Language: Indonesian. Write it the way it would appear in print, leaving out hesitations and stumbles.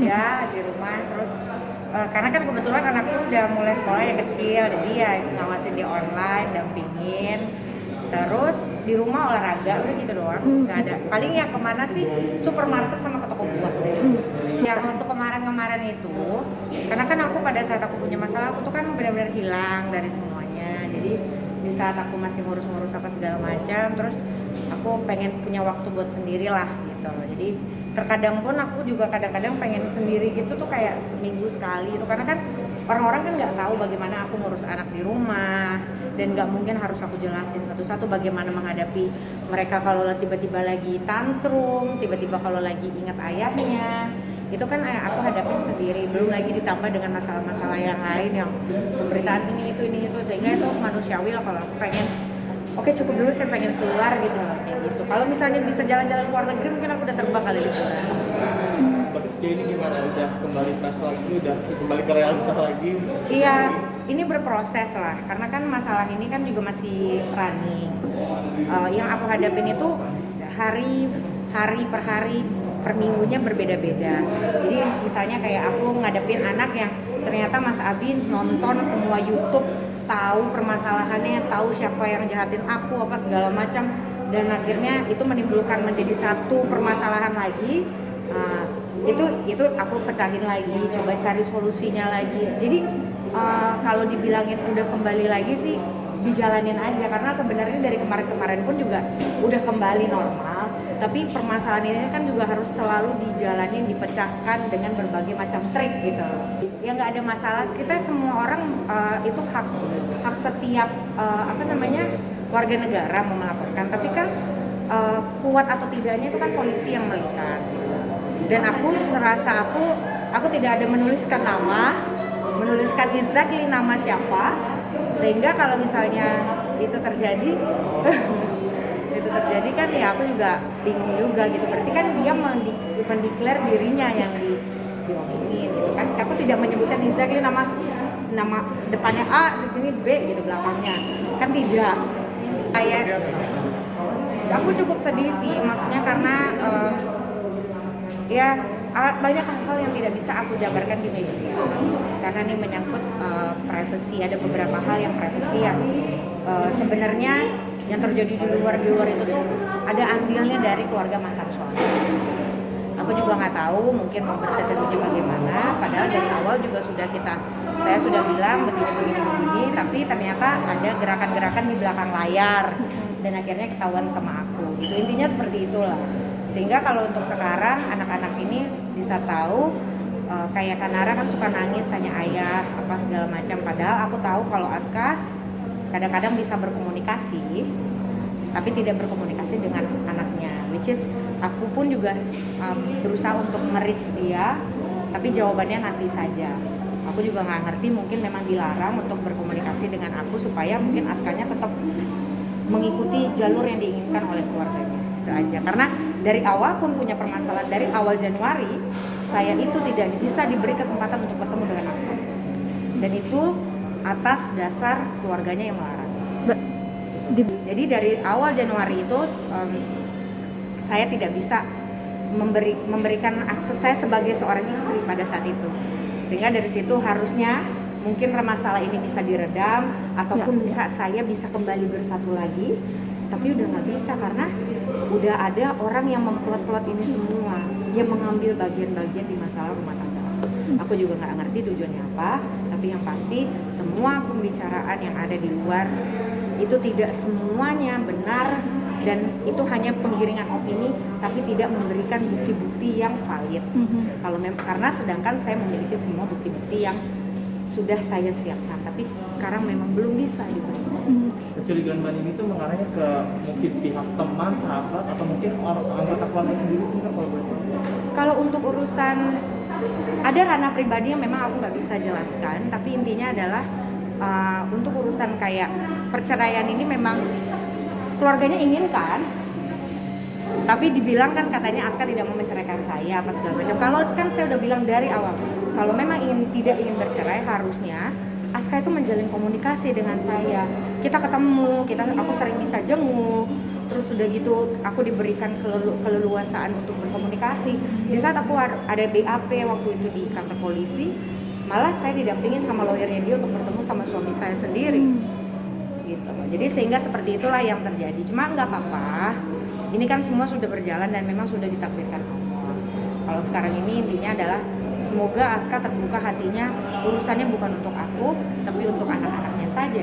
aja di rumah. Terus karena kan kebetulan anakku udah mulai sekolah yang kecil, jadi ya ngawasin di online, dampingin. Terus di rumah olahraga udah gitu doang, nggak ada. Paling yang kemana sih, supermarket sama ke toko buah. Yang untuk kemarin-kemarin itu, karena kan aku pada saat aku punya masalah, aku tuh kan benar-benar hilang dari semuanya. Jadi di saat aku masih ngurus-ngurus apa segala macam, terus aku pengen punya waktu buat sendiri lah gitu. Jadi terkadang pun aku juga kadang-kadang pengen sendiri gitu tuh, kayak seminggu sekali itu, karena kan orang-orang kan nggak tahu bagaimana aku ngurus anak di rumah, dan nggak mungkin harus aku jelasin satu-satu bagaimana menghadapi mereka kalau tiba-tiba lagi tantrum, tiba-tiba kalau lagi ingat ayahnya. Itu kan aku hadapin sendiri, belum lagi ditambah dengan masalah-masalah yang lain, yang pemberitaan ini itu, sehingga itu manusiawi lah kalau aku pengen oke, cukup dulu, saya pengen keluar gitu loh, kayak gitu. Kalau misalnya bisa jalan-jalan luar negeri, mungkin aku udah terbang kali liburan. Tapi sejauh ini gimana? Udah kembali fresh lagi, udah kembali ke realitas lagi? Iya, ini berproses lah, karena kan masalah ini kan juga masih running. Yang aku hadapin itu hari per hari, per minggunya berbeda-beda. Jadi misalnya kayak aku ngadepin anak yang ternyata Mas Abi nonton semua YouTube, tahu permasalahannya, tahu siapa yang jahatin aku apa segala macam, dan akhirnya itu menimbulkan menjadi satu permasalahan lagi. Itu aku pecahin lagi, coba cari solusinya lagi. Jadi kalau dibilangin udah kembali lagi sih, dijalanin aja, karena sebenarnya dari kemarin-kemarin pun juga udah kembali normal, tapi permasalahan ini kan juga harus selalu dijalanin, dipecahkan dengan berbagai macam trik gitu. Ya nggak ada masalah, kita semua orang itu hak setiap warga negara mau melaporkan, tapi kan kuat atau tidaknya itu kan polisi yang melihat. Dan aku serasa aku tidak ada menuliskan exactly nama siapa, sehingga kalau misalnya itu terjadi kan ya aku juga bingung juga gitu. Berarti kan dia mendeklar dirinya yang diomongin gitu kan. Aku tidak menyebutkan exactly nama depannya A, ini B gitu belakangnya, kan tidak. Kayak aku cukup sedih sih, maksudnya karena banyak hal-hal yang tidak bisa aku jabarkan di media, karena ini menyangkut privasi. Ada beberapa hal yang privasi yang sebenarnya yang terjadi di luar itu tuh ada andilnya dari keluarga mantan suami. Aku juga nggak tahu mungkin mau berseterunya bagaimana, padahal dari awal juga saya sudah bilang begini, tapi ternyata ada gerakan-gerakan di belakang layar dan akhirnya ketahuan sama aku gitu. Intinya seperti itulah. Sehingga kalau untuk sekarang anak-anak ini bisa tahu, kayak Kanara kan suka nangis tanya ayah apa segala macam, padahal aku tahu kalau Aska kadang-kadang bisa berkomunikasi tapi tidak berkomunikasi dengan anaknya, which is aku pun juga berusaha untuk nge-reach dia, tapi jawabannya nanti saja. Aku juga nggak ngerti, mungkin memang dilarang untuk berkomunikasi dengan aku supaya mungkin Askanya tetap mengikuti jalur yang diinginkan oleh keluarganya. Itu aja, karena dari awal pun punya permasalahan. Dari awal Januari saya itu tidak bisa diberi kesempatan untuk bertemu dengan Aska, dan itu atas dasar keluarganya yang melarang. Jadi dari awal Januari itu saya tidak bisa memberikan akses saya sebagai seorang istri pada saat itu, sehingga dari situ harusnya mungkin masalah ini bisa diredam ataupun saya bisa kembali bersatu lagi, tapi udah nggak bisa karena udah ada orang yang memplot-plot ini semua, yang mengambil bagian-bagian di masalah rumah tangga. Aku juga nggak ngerti tujuannya apa, tapi yang pasti semua pembicaraan yang ada di luar itu tidak semuanya benar, dan itu hanya penggiringan opini tapi tidak memberikan bukti-bukti yang valid. Karena sedangkan saya memiliki semua bukti-bukti yang sudah saya siapkan, tapi sekarang memang belum bisa diberikan. Kecurigaan Mbak Nini itu mengarahnya ke mungkin pihak teman, sahabat, atau mungkin anggota keluarga sendiri sih kalau boleh? Kalau untuk urusan ada ranah pribadi yang memang aku nggak bisa jelaskan, tapi intinya adalah untuk urusan kayak perceraian ini memang keluarganya inginkan, tapi dibilang kan katanya Aska tidak mau menceraikan saya apa segala macam. Kalau kan saya udah bilang dari awal, kalau memang tidak ingin bercerai, harusnya Aska itu menjalin komunikasi dengan saya. Kita ketemu, aku sering bisa jenguk, terus terus sudah gitu aku diberikan keleluasaan untuk berkomunikasi. Di saat aku ada BAP waktu itu di kantor polisi, malah saya didampingin sama lawyernya dia untuk bertemu sama suami saya sendiri. Gitu. Jadi sehingga seperti itulah yang terjadi. Cuma nggak apa-apa. Ini kan semua sudah berjalan dan memang sudah ditakdirkan Allah. Kalau sekarang ini intinya adalah semoga Aska terbuka hatinya, urusannya bukan untuk aku, tapi untuk anak-anaknya saja.